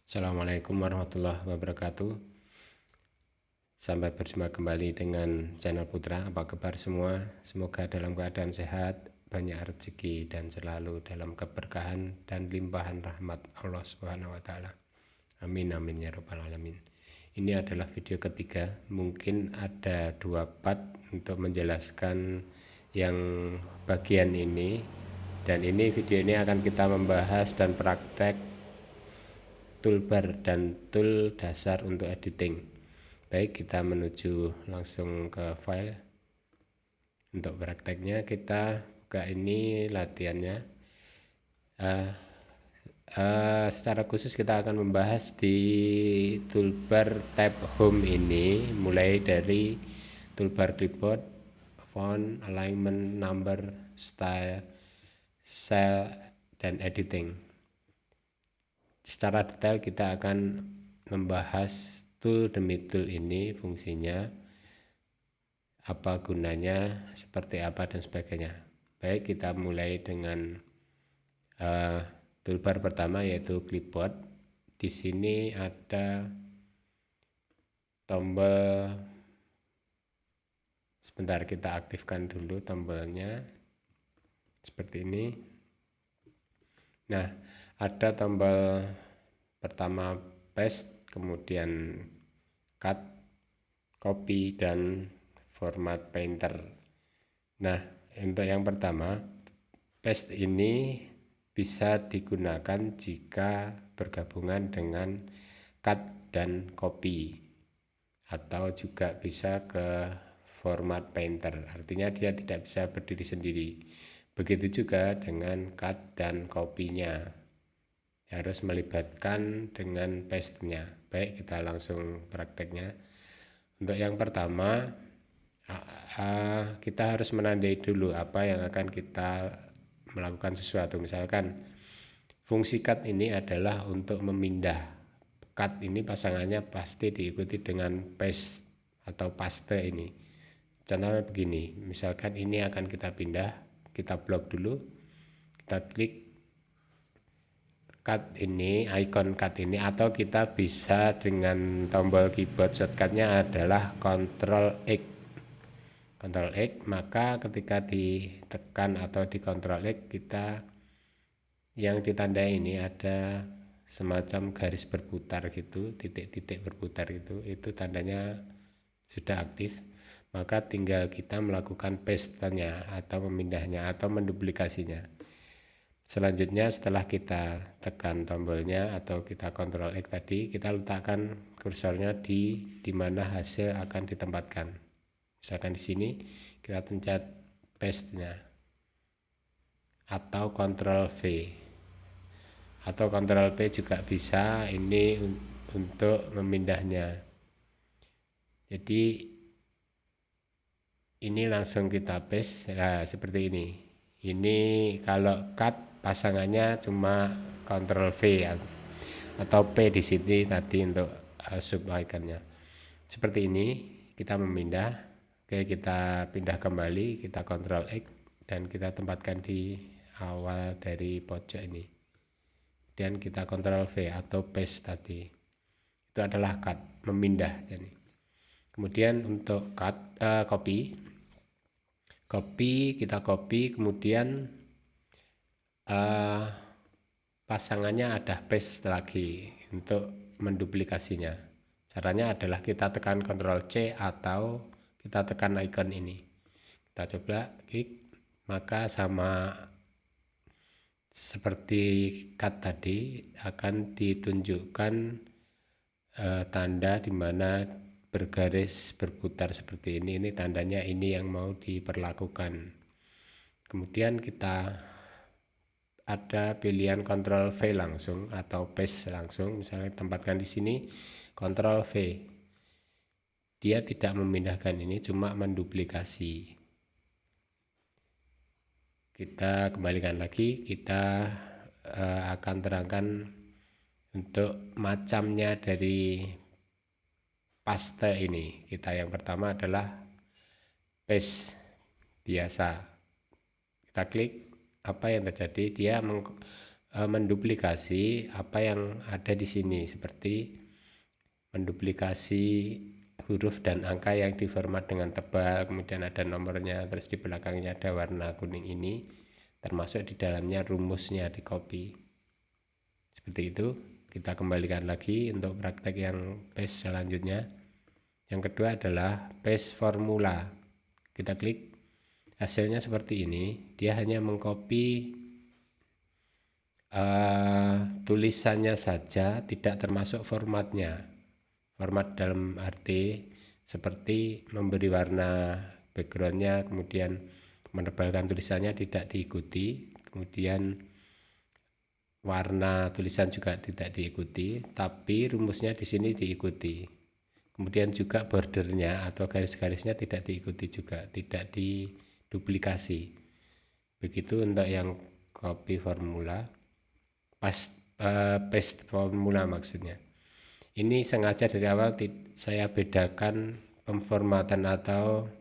Assalamualaikum warahmatullahi wabarakatuh. Sampai berjumpa kembali dengan channel Putra. Apa kabar semua? Semoga dalam keadaan sehat, banyak rezeki, dan selalu dalam keberkahan dan limpahan rahmat Allah Subhanahu wa Ta'ala. Amin amin ya rabbal alamin. Ini adalah video ketiga. Mungkin ada 2 part untuk menjelaskan yang bagian ini. Dan ini video ini akan kita membahas dan praktek toolbar dan tool dasar untuk editing. Baik, kita menuju langsung ke file. Untuk prakteknya kita buka ini latihannya. Secara khusus kita akan membahas di toolbar tab home ini, mulai dari toolbar clipboard, font, alignment, number, style, cell, dan editing. Secara detail kita akan membahas tool demi tool ini, fungsinya, apa gunanya, seperti apa, dan sebagainya. Baik, kita mulai dengan toolbar pertama, yaitu clipboard. Di sini ada tombol, sebentar kita aktifkan dulu tombolnya, seperti ini. Nah, ada tombol pertama paste, kemudian cut, copy, dan format painter. Nah, untuk yang pertama, paste ini bisa digunakan jika bergabungan dengan cut dan copy, atau juga bisa ke format painter, artinya dia tidak bisa berdiri sendiri. Begitu juga dengan cut dan copy-nya, harus melibatkan dengan paste-nya. Baik, kita langsung prakteknya. Untuk yang pertama, kita harus menandai dulu apa yang akan kita melakukan sesuatu. Misalkan fungsi cut ini adalah untuk memindah. Cut ini pasangannya pasti diikuti dengan paste atau paste ini. Contohnya begini, misalkan ini akan kita pindah, kita blok dulu, kita klik cut ini, icon cut ini, atau kita bisa dengan tombol keyboard shortcutnya adalah Ctrl X. Ctrl X, maka ketika ditekan atau di Ctrl X, kita yang ditandai ini ada semacam garis berputar gitu, titik-titik berputar gitu, itu tandanya sudah aktif. Maka tinggal kita melakukan paste-nya atau memindahnya atau menduplikasinya. Selanjutnya, setelah kita tekan tombolnya atau kita Ctrl X tadi, kita letakkan kursornya di mana hasil akan ditempatkan. Misalkan di sini kita pencet paste-nya atau Ctrl V atau Ctrl P juga bisa, ini untuk memindahnya. Jadi ini langsung kita paste. Nah, seperti ini. Ini kalau cut pasangannya cuma Ctrl V atau P di sini tadi untuk sub iconnya. Seperti ini kita memindah. Oke, kita pindah kembali, kita Ctrl X dan kita tempatkan di awal dari pojok ini. Dan kita Ctrl V atau paste tadi. Itu adalah cut, memindah. Kemudian untuk cut, copy, kita copy, kemudian pasangannya ada paste lagi untuk menduplikasinya. Caranya adalah kita tekan Ctrl C atau kita tekan icon ini. Kita coba klik, maka sama seperti cut tadi akan ditunjukkan tanda di mana bergaris berputar seperti ini. Ini tandanya ini yang mau diperlakukan. Kemudian kita ada pilihan Ctrl V langsung atau paste langsung. Misalnya tempatkan di sini Ctrl V. Dia tidak memindahkan ini, cuma menduplikasi. Kita kembalikan lagi, kita akan terangkan untuk macamnya dari paste ini. Kita yang pertama adalah paste biasa. Kita klik, apa yang terjadi? Dia menduplikasi apa yang ada di sini, seperti menduplikasi huruf dan angka yang diformat dengan tebal, kemudian ada nomornya, terus di belakangnya ada warna kuning ini, termasuk di dalamnya rumusnya di copy. Seperti itu. Kita kembalikan lagi untuk praktek yang paste selanjutnya. Yang kedua adalah paste formula. Kita klik, hasilnya seperti ini. Dia hanya mengcopy tulisannya saja, tidak termasuk formatnya. Format dalam arti seperti memberi warna backgroundnya, kemudian menebalkan tulisannya tidak diikuti, kemudian warna tulisan juga tidak diikuti, tapi rumusnya di sini diikuti. Kemudian juga bordernya atau garis-garisnya tidak diikuti juga, tidak diduplikasi. Begitu untuk yang copy formula, paste formula maksudnya. Ini sengaja dari awal saya bedakan pemformatan atau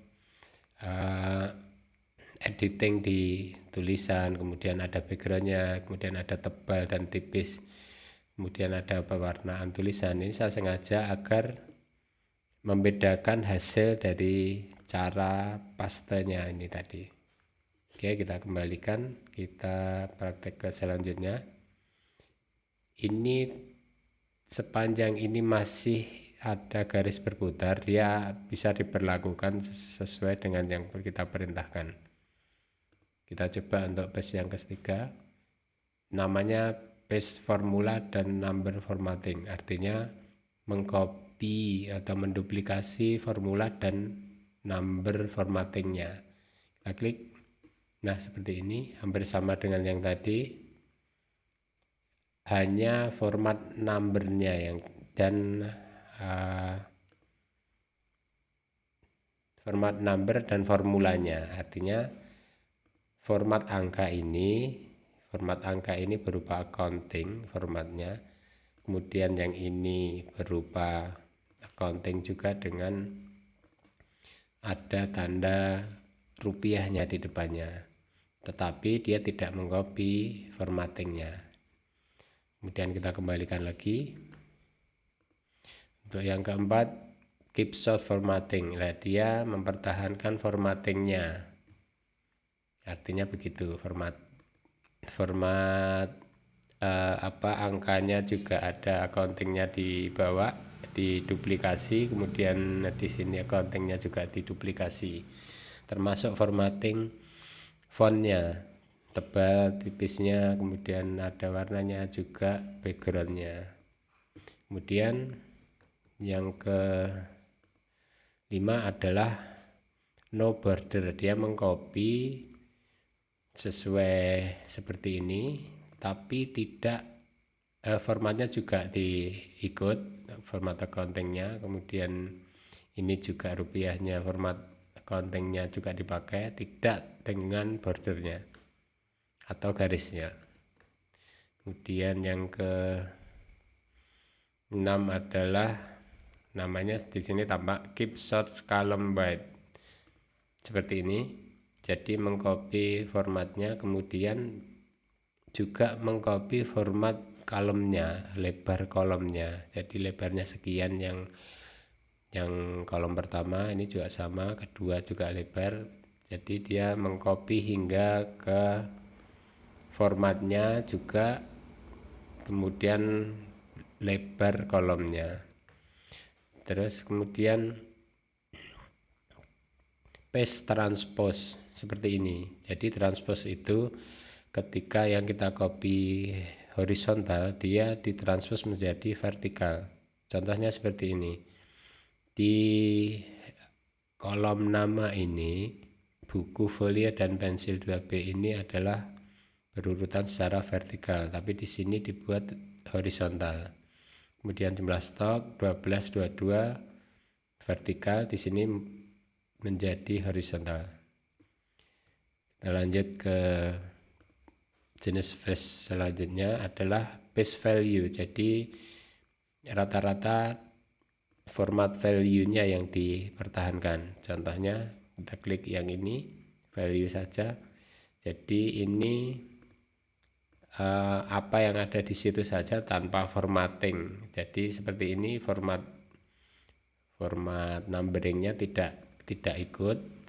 editing di tulisan, kemudian ada backgroundnya, kemudian ada tebal dan tipis, kemudian ada pewarnaan tulisan. Ini saya sengaja agar membedakan hasil dari cara pastenya ini tadi. Oke, kita kembalikan, kita praktek ke selanjutnya. Ini sepanjang ini masih ada garis berputar, dia bisa diperlakukan sesuai dengan yang kita perintahkan. Kita coba untuk paste yang ketiga, namanya paste formula dan number formatting, artinya mengcopy atau menduplikasi formula dan number formattingnya. Kita klik, nah seperti ini, hampir sama dengan yang tadi, hanya format numbernya yang dan format number dan formulanya, artinya format angka ini berupa accounting formatnya, kemudian yang ini berupa accounting juga dengan ada tanda rupiahnya di depannya, tetapi dia tidak mengcopy formattingnya. Kemudian kita kembalikan lagi. Untuk yang keempat, keep short formatting, dia mempertahankan formattingnya. Artinya begitu, format angkanya juga ada accountingnya di bawah, diduplikasi, kemudian di sini accountingnya juga diduplikasi, termasuk formatting fontnya, tebal, tipisnya, kemudian ada warnanya juga, backgroundnya. Kemudian yang kelima adalah no border, dia mengcopy sesuai seperti ini, tapi tidak formatnya juga diikut, format accountingnya, kemudian ini juga rupiahnya, format accountingnya juga dipakai, tidak dengan bordernya atau garisnya. Kemudian yang ke-6 adalah namanya di sini tampak keep short column wide, seperti ini. Jadi mengcopy formatnya, kemudian juga mengcopy format kolomnya, lebar kolomnya. Jadi lebarnya sekian, yang kolom pertama ini juga sama, kedua juga lebar. Jadi dia mengcopy hingga ke formatnya juga, kemudian lebar kolomnya. Terus kemudian paste transpose seperti ini. Jadi transpose itu ketika yang kita copy horizontal, dia ditranspose menjadi vertikal. Contohnya seperti ini. Di kolom nama ini, buku, folia, dan pensil 2B ini adalah berurutan secara vertikal, tapi di sini dibuat horizontal. Kemudian jumlah stok 12, 22 vertikal, di sini menjadi horizontal. Kita lanjut ke jenis paste selanjutnya adalah paste value. Jadi rata-rata format value-nya yang dipertahankan. Contohnya kita klik yang ini, value saja. Jadi ini apa yang ada di situ saja tanpa formatting. Jadi seperti ini format numberingnya tidak ikut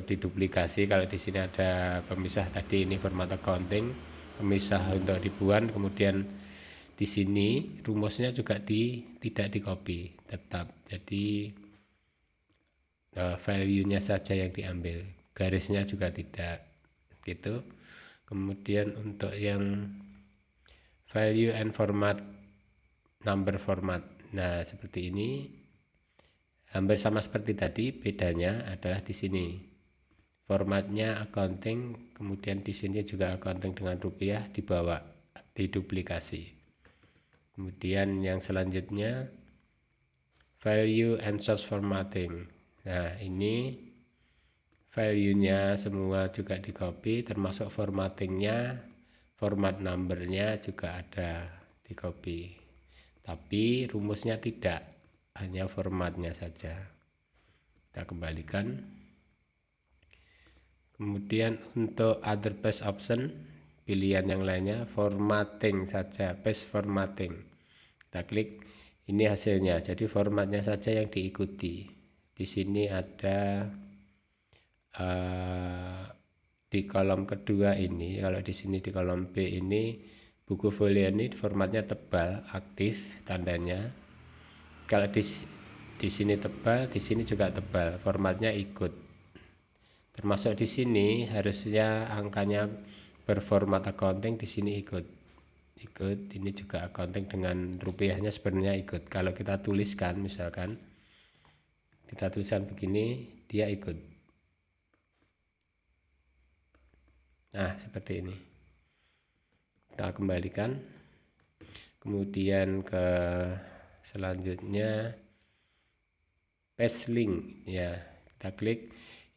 diduplikasi. Kalau di sini ada pemisah tadi, ini format accounting, pemisah untuk ribuan, kemudian di sini rumusnya juga tidak di copy tetap. Jadi value-nya saja yang diambil, garisnya juga tidak gitu. Kemudian untuk yang value and format, number format, nah seperti ini hampir sama seperti tadi, bedanya adalah di sini formatnya accounting, kemudian di sini juga accounting dengan rupiah, dibawa diduplikasi. Kemudian yang selanjutnya value and source formatting. Nah ini value-nya semua juga di copy, termasuk formattingnya, format numbernya juga ada di copy, tapi rumusnya tidak, hanya formatnya saja. Kita kembalikan. Kemudian untuk other paste option, pilihan yang lainnya, formatting saja, paste formatting. Kita klik, ini hasilnya. Jadi formatnya saja yang diikuti. Di sini ada di kolom kedua ini, kalau di sini di kolom B ini buku folio ini formatnya tebal, aktif tandanya. Kalau di sini tebal, di sini juga tebal, formatnya ikut. Termasuk di sini harusnya angkanya berformat accounting, di sini ikut. Ini juga accounting dengan rupiahnya sebenarnya ikut. Kalau kita tuliskan, misalkan kita tuliskan begini, dia ikut. Nah seperti ini. Kita kembalikan. Kemudian ke selanjutnya paste link, ya kita klik,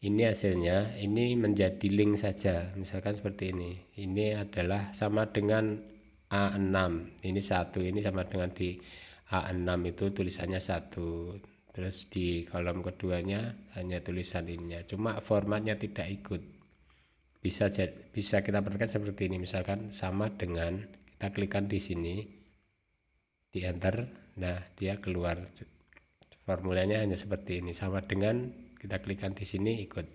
ini hasilnya, ini menjadi link saja, misalkan seperti ini adalah sama dengan A6, ini 1, ini sama dengan di A6 itu tulisannya 1, terus di kolom keduanya hanya tulisan ininya, cuma formatnya tidak ikut. Bisa kita perhatikan seperti ini, misalkan sama dengan, kita klikkan di sini, di enter, nah dia keluar formulanya hanya seperti ini, sama dengan kita klikkan di sini ikut.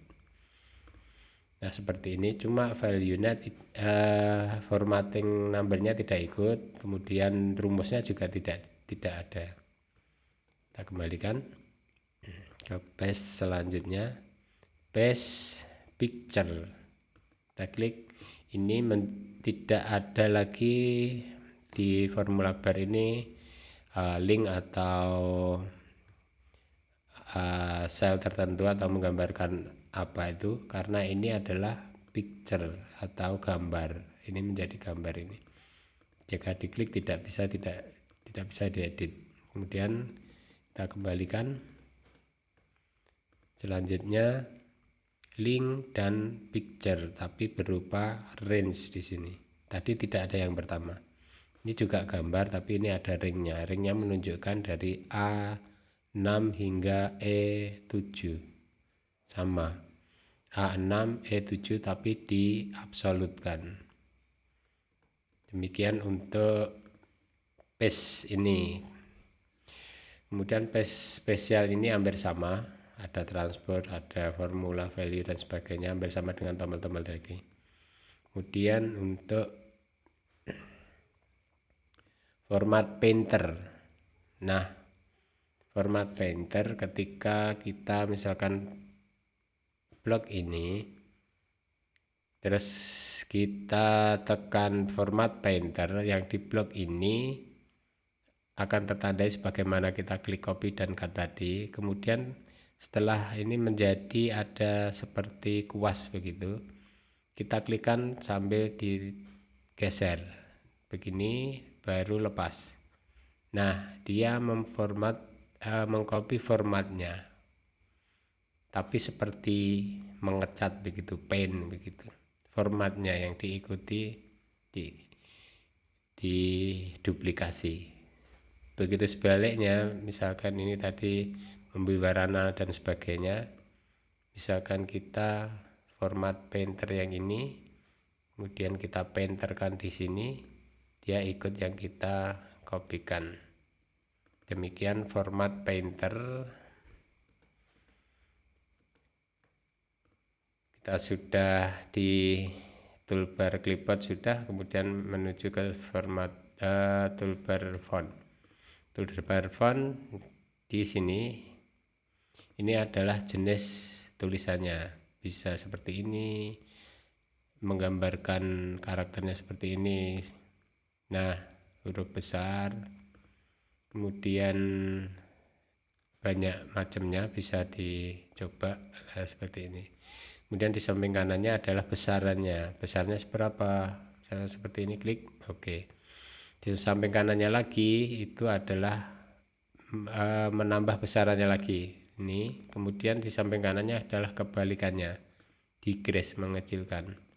Nah seperti ini, cuma value-nya formatting numbernya tidak ikut, kemudian rumusnya juga tidak ada. Kita kembalikan ke page selanjutnya, page picture. Kita klik, ini tidak ada lagi di formula bar ini link atau sel tertentu atau menggambarkan apa itu, karena ini adalah picture atau gambar, ini menjadi gambar. Ini jika diklik tidak bisa diedit. Kemudian kita kembalikan. Selanjutnya link dan picture, tapi berupa range di sini. Tadi tidak ada yang pertama. Ini juga gambar, tapi ini ada ringnya. Ringnya menunjukkan dari A6 hingga E7 sama. A6 E7 tapi diabsolutkan. Demikian untuk page ini. Kemudian page spesial ini hampir sama, ada transport, ada formula, value dan sebagainya, hampir sama dengan tombol-tombol tadi. Kemudian untuk format painter. Nah, format painter ketika kita misalkan blok ini, terus kita tekan format painter, yang di blok ini akan tertandai sebagaimana kita klik copy dan cut tadi. Kemudian setelah ini menjadi ada seperti kuas begitu, kita klikkan sambil digeser begini, baru lepas. Nah dia mengcopy formatnya, tapi seperti mengecat begitu, paint begitu, formatnya yang diikuti di duplikasi. Begitu sebaliknya, misalkan ini tadi memberi warna dan sebagainya, misalkan kita format painter yang ini, kemudian kita painterkan di sini, dia ikut yang kita kopikan. Demikian format painter. Kita sudah di toolbar clipboard sudah, kemudian menuju ke format toolbar font. Toolbar font di sini, ini adalah jenis tulisannya, bisa seperti ini, menggambarkan karakternya seperti ini. Nah, huruf besar, kemudian banyak macamnya, bisa dicoba seperti ini. Kemudian di samping kanannya adalah besarnya seberapa, misalnya seperti ini, klik oke. Di samping kanannya lagi itu adalah menambah besarannya lagi ini. Kemudian di samping kanannya adalah kebalikannya, decrease, mengecilkan.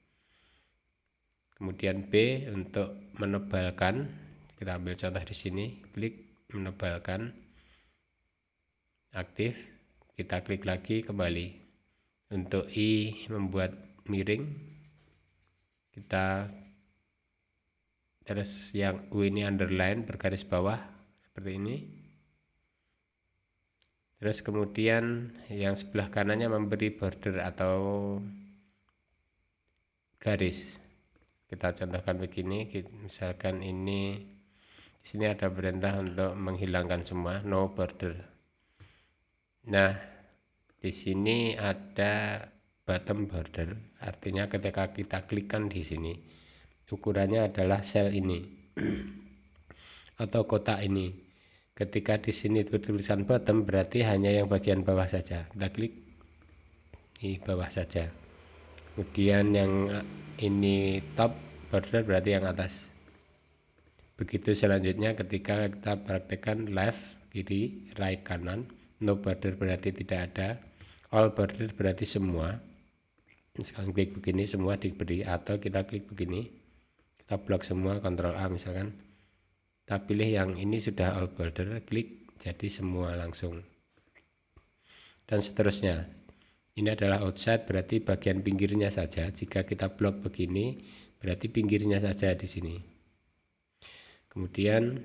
Kemudian B untuk menebalkan, kita ambil contoh di sini, klik menebalkan, aktif, kita klik lagi kembali. Untuk I membuat miring, kita terus yang U ini underline, bergaris bawah seperti ini. Terus kemudian yang sebelah kanannya memberi border atau garis. Kita contohkan begini, misalkan ini di sini ada perintah untuk menghilangkan semua, no border. Nah, di sini ada bottom border, artinya ketika kita klikkan di sini, ukurannya adalah sel ini atau kotak ini. Ketika di sini bertulisan bottom, berarti hanya yang bagian bawah saja. Kita klik di bawah saja. Kemudian yang ini top border, berarti yang atas. Begitu selanjutnya ketika kita praktekkan left, kiri, right, kanan. No border berarti tidak ada, all border berarti semua. Sekarang klik begini, semua diberi, atau kita klik begini, kita blok semua, Ctrl A misalkan, kita pilih yang ini sudah all border, klik, jadi semua langsung, dan seterusnya. Ini adalah outside, berarti bagian pinggirnya saja. Jika kita blok begini, berarti pinggirnya saja di sini. Kemudian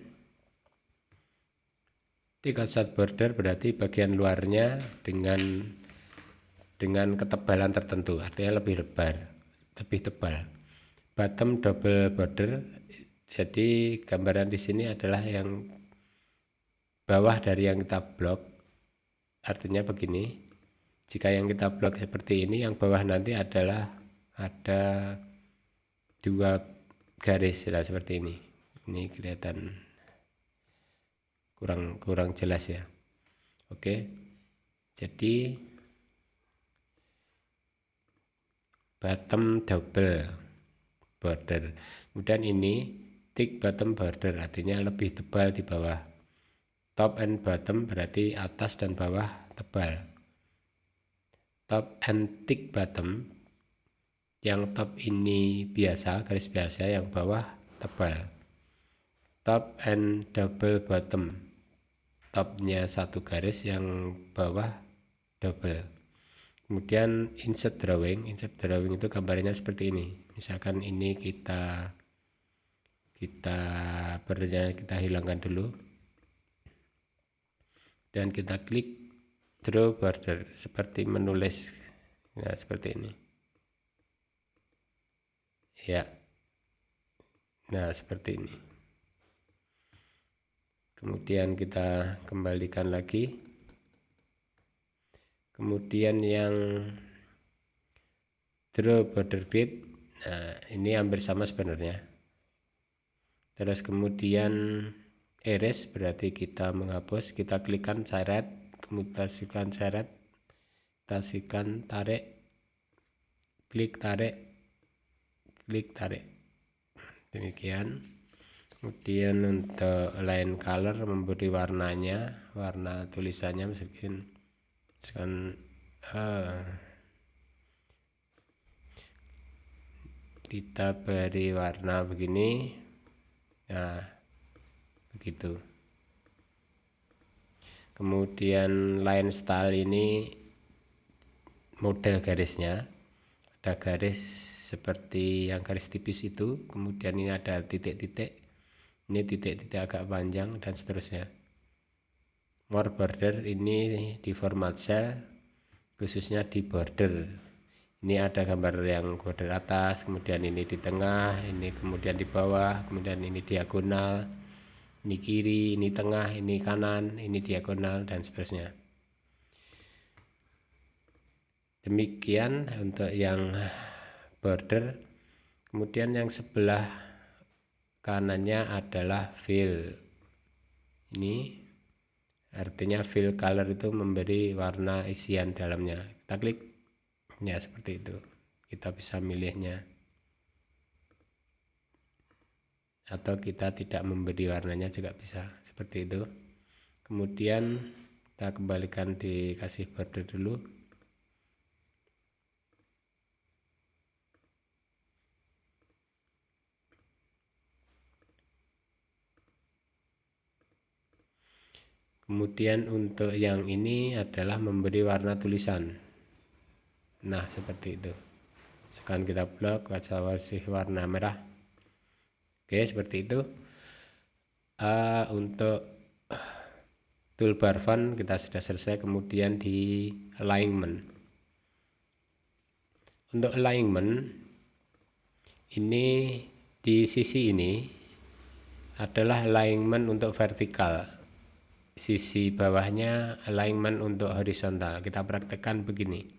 thick outside border berarti bagian luarnya dengan ketebalan tertentu, artinya lebih lebar, lebih tebal. Bottom double border, jadi gambaran di sini adalah yang bawah dari yang kita blok, artinya begini. Jika yang kita blok seperti ini, yang bawah nanti adalah ada dua garis lah, seperti ini. Ini kelihatan kurang jelas ya. Oke, jadi bottom double border. Kemudian ini thick bottom border, artinya lebih tebal di bawah. Top and bottom berarti atas dan bawah tebal. Top and thick bottom, yang top ini biasa, garis biasa, yang bawah tebal. Top and double bottom, topnya satu garis, yang bawah double. Kemudian insert drawing itu gambarnya seperti ini. Misalkan ini kita hilangkan dulu, dan kita klik draw border, seperti menulis, nah seperti ini ya. Nah seperti ini. Kemudian kita kembalikan lagi. Kemudian yang draw border grid, nah ini hampir sama sebenarnya. Terus kemudian erase berarti kita menghapus, kita klikkan seret, mutasikan seret, mutasikan tarik, klik tarik, klik tarik. Demikian. Kemudian untuk line color, memberi warnanya, warna tulisannya misalkan kita beri warna begini, nah begitu. Kemudian line style ini model garisnya, ada garis seperti yang garis tipis itu, kemudian ini ada titik-titik, ini titik-titik agak panjang, dan seterusnya. More border ini di format cell, khususnya di border. Ini ada gambar yang border atas, kemudian ini di tengah, ini kemudian di bawah, kemudian ini diagonal, ini kiri, ini tengah, ini kanan, ini diagonal, dan seterusnya. Demikian untuk yang border. Kemudian yang sebelah kanannya adalah fill. Ini artinya fill color itu memberi warna isian dalamnya. Kita klik ya seperti itu, kita bisa milihnya, atau kita tidak memberi warnanya juga bisa seperti itu. Kemudian kita kembalikan, dikasih border dulu. Kemudian untuk yang ini adalah memberi warna tulisan. Nah seperti itu. Sekarang kita blok, kasih warna merah. Oke, seperti itu. Untuk toolbar font kita sudah selesai. Kemudian di alignment. Untuk alignment ini di sisi ini adalah alignment untuk vertikal. Sisi bawahnya alignment untuk horizontal. Kita praktekkan begini.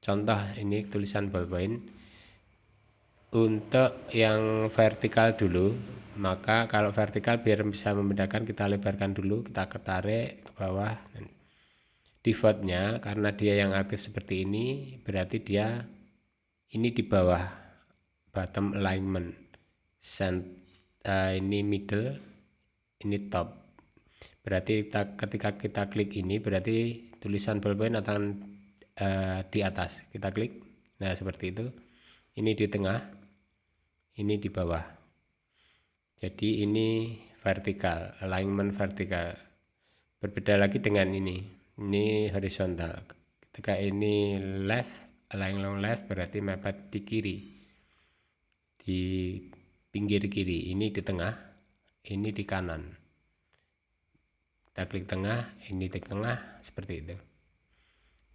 Contoh ini tulisan ballpoint. Untuk yang vertikal dulu, maka kalau vertikal biar bisa membedakan, kita lebarkan dulu, kita ketarik ke bawah. Defaultnya karena dia yang aktif seperti ini, berarti dia ini di bawah, bottom alignment. Ini middle, ini top. Berarti ketika kita klik ini, berarti tulisan ballpoint akan di atas. Kita klik, nah seperti itu. Ini di tengah, ini di bawah. Jadi ini vertikal, alignment vertikal. Berbeda lagi dengan ini horizontal. Ketika ini left, alignment left, berarti mepet di kiri, di pinggir kiri. Ini di tengah, ini di kanan. Kita klik tengah, ini di tengah, seperti itu.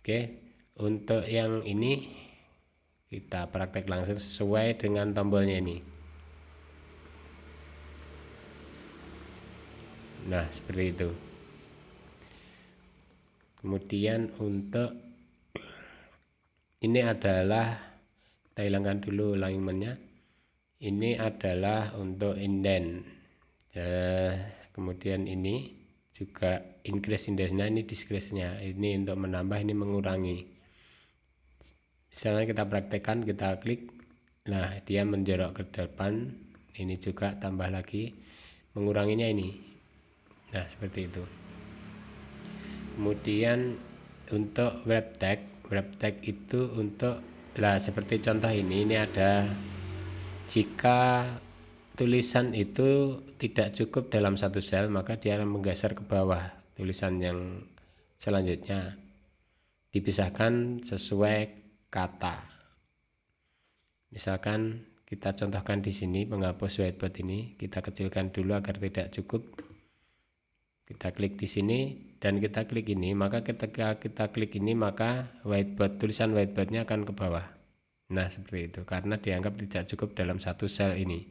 Oke, untuk yang ini kita praktek langsung sesuai dengan tombolnya ini. Nah seperti itu. Kemudian untuk ini adalah, kita hilangkan dulu alignmentnya. Ini adalah untuk indent. Kemudian ini juga increase indexnya, ini decrease-nya. Ini untuk menambah, ini mengurangi. Misalnya kita praktekkan, kita klik, nah dia menjorok ke depan. Ini juga tambah lagi, menguranginya ini. Nah seperti itu. Kemudian untuk wrap tag itu untuk seperti contoh ini ada, jika tulisan itu tidak cukup dalam satu sel, maka dia akan menggeser ke bawah tulisan yang selanjutnya, dipisahkan sesuai kata. Misalkan kita contohkan di sini, menghapus whiteboard ini kita kecilkan dulu agar tidak cukup. Kita klik di sini dan kita klik ini, maka ketika kita klik ini, maka tulisan whiteboardnya akan ke bawah. Nah seperti itu, karena dianggap tidak cukup dalam satu sel ini.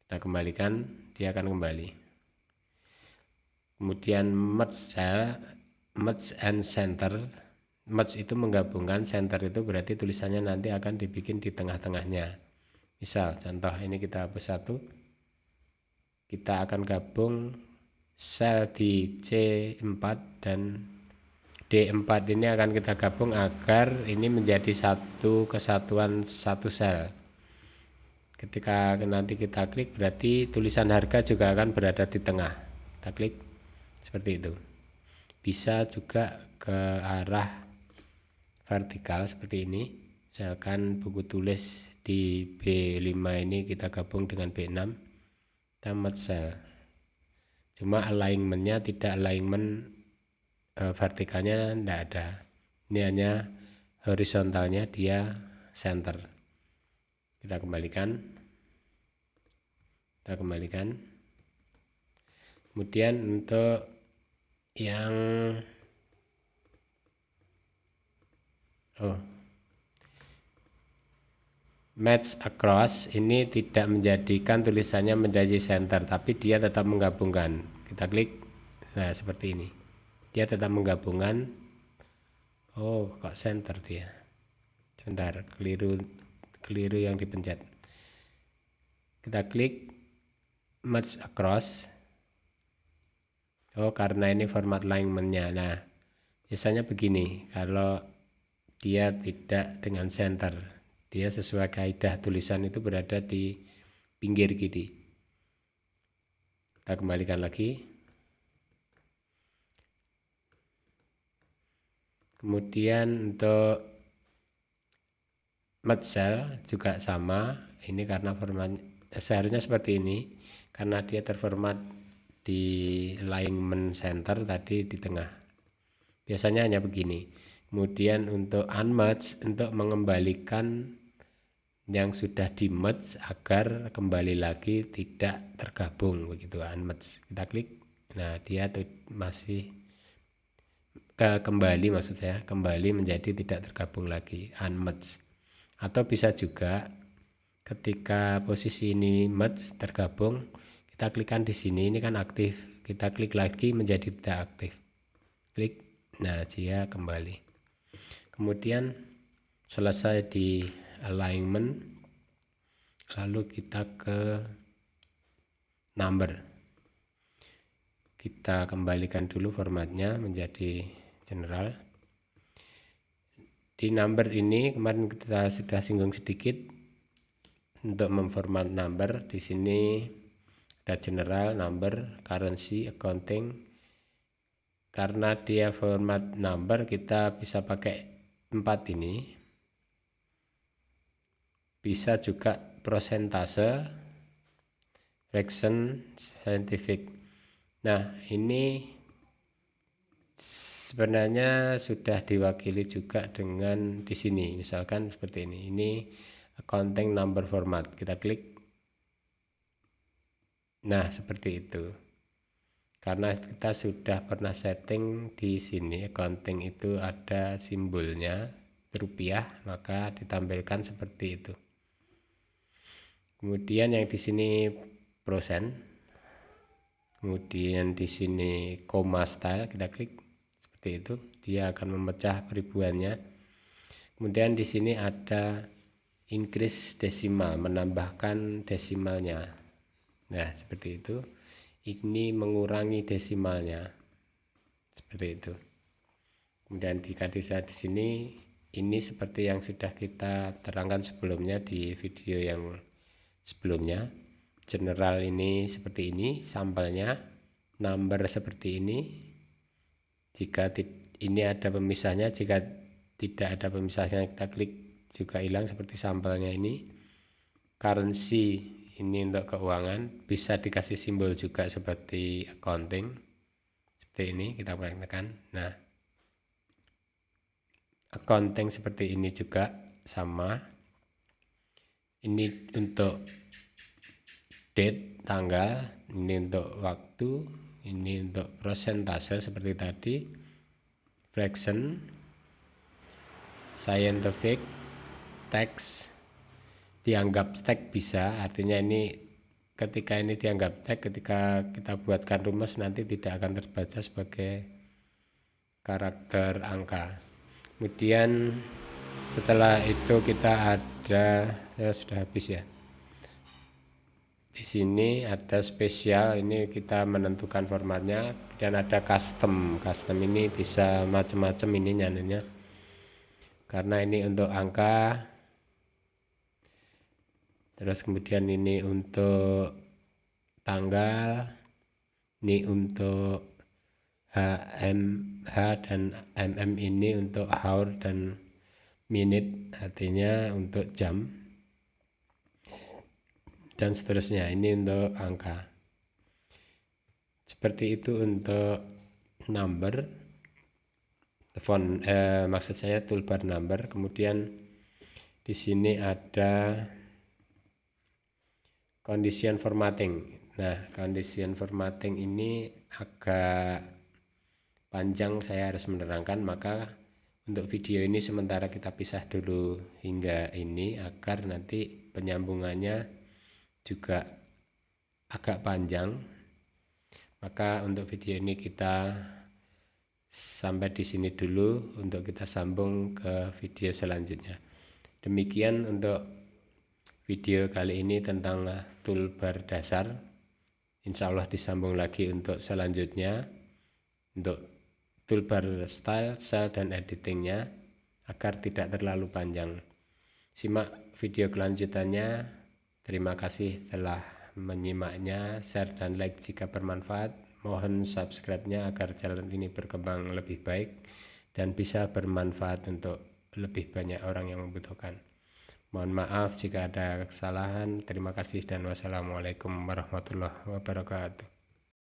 Kita kembalikan, dia akan kembali. Kemudian merge and center. Merge itu menggabungkan, center itu berarti tulisannya nanti akan dibikin di tengah-tengahnya. Misal contoh ini kita hapus satu, kita akan gabung sel di C4 dan D4 ini akan kita gabung agar ini menjadi satu kesatuan, satu sel. Ketika nanti kita klik, berarti tulisan harga juga akan berada di tengah. Kita klik seperti itu. Bisa juga ke arah vertikal seperti ini. Misalkan buku tulis di B5 ini kita gabung dengan B6, tamat sel. Cuma alignmentnya tidak alignment vertikalnya tidak ada. Ini hanya horizontalnya dia center. Kita kembalikan. Kemudian untuk yang match across ini tidak menjadikan tulisannya menjadi center, tapi dia tetap menggabungkan. Kita klik, nah seperti ini, dia tetap menggabungkan. Oh kok center dia, sebentar, keliru yang dipencet. Kita klik match across. Oh karena ini format alignment-nya. Nah biasanya begini, kalau dia tidak dengan center, dia sesuai kaidah tulisan itu berada di pinggir kiri. Kita kembalikan lagi. Kemudian untuk match cell juga sama. Ini karena format seharusnya seperti ini, karena dia terformat di alignment center tadi di tengah. Biasanya hanya begini. Kemudian untuk unmatch, untuk mengembalikan yang sudah di merge agar kembali lagi tidak tergabung, begitu unmatch. Kita klik, nah dia tuh masih kembali, maksud saya kembali menjadi tidak tergabung lagi, unmatch. Atau bisa juga ketika posisi ini merge tergabung, kita klikkan di sini, ini kan aktif, kita klik lagi menjadi tidak aktif, klik, nah dia kembali. Kemudian selesai di alignment, lalu kita ke number. Kita kembalikan dulu formatnya menjadi general. Di number ini kemarin kita sudah singgung sedikit. Untuk memformat number, di sini ada general, number, currency, accounting. Karena dia format number, kita bisa pakai 4 ini. Bisa juga persentase, fraction, scientific. Nah ini sebenarnya sudah diwakili juga dengan di sini, misalkan seperti ini. Ini accounting number format, kita klik. Nah seperti itu. Karena kita sudah pernah setting di sini, accounting itu ada simbolnya rupiah, maka ditampilkan seperti itu. Kemudian yang di sini persen, kemudian di sini koma style, kita klik seperti itu, dia akan memecah peribuannya. Kemudian di sini ada increase desimal, menambahkan desimalnya. Nah seperti itu. Ini mengurangi desimalnya, seperti itu. Kemudian di kadisa di sini, ini seperti yang sudah kita terangkan sebelumnya di video yang sebelumnya. General ini seperti ini, sampelnya, number seperti ini. Jika ini ada pemisahnya, jika tidak ada pemisahnya kita klik juga hilang seperti sampelnya ini. Currency ini untuk keuangan, bisa dikasih simbol juga seperti accounting, seperti ini kita praktekkan. Nah accounting seperti ini juga sama, ini untuk date, tanggal, ini untuk waktu, ini untuk persentase seperti tadi, fraction, scientific, text, dianggap tag bisa, artinya ini ketika ini dianggap tag, ketika kita buatkan rumus nanti tidak akan terbaca sebagai karakter angka. Kemudian setelah itu kita ada, ya sudah habis ya. Di sini ada spesial, ini kita menentukan formatnya, dan ada custom. Custom ini bisa macam-macam ini nyanyinya. Karena ini untuk angka. Terus kemudian ini untuk tanggal, ini untuk H dan mm, ini untuk hour dan minute, artinya untuk jam, dan seterusnya. Ini untuk angka. Seperti itu untuk number, font, maksud saya toolbar number. Kemudian di sini ada condition formatting. Nah, condition formatting ini agak panjang, saya harus menerangkan, maka untuk video ini sementara kita pisah dulu hingga ini agar nanti penyambungannya juga agak panjang. Maka untuk video ini kita sampai di sini dulu, untuk kita sambung ke video selanjutnya. Demikian untuk video kali ini tentang toolbar dasar. Insya Allah disambung lagi untuk selanjutnya untuk toolbar style, cell, dan editingnya agar tidak terlalu panjang. Simak video kelanjutannya. Terima kasih telah menyimaknya. Share dan like jika bermanfaat. Mohon subscribe-nya agar channel ini berkembang lebih baik dan bisa bermanfaat untuk lebih banyak orang yang membutuhkan. Mohon maaf jika ada kesalahan. Terima kasih dan wassalamualaikum warahmatullahi wabarakatuh.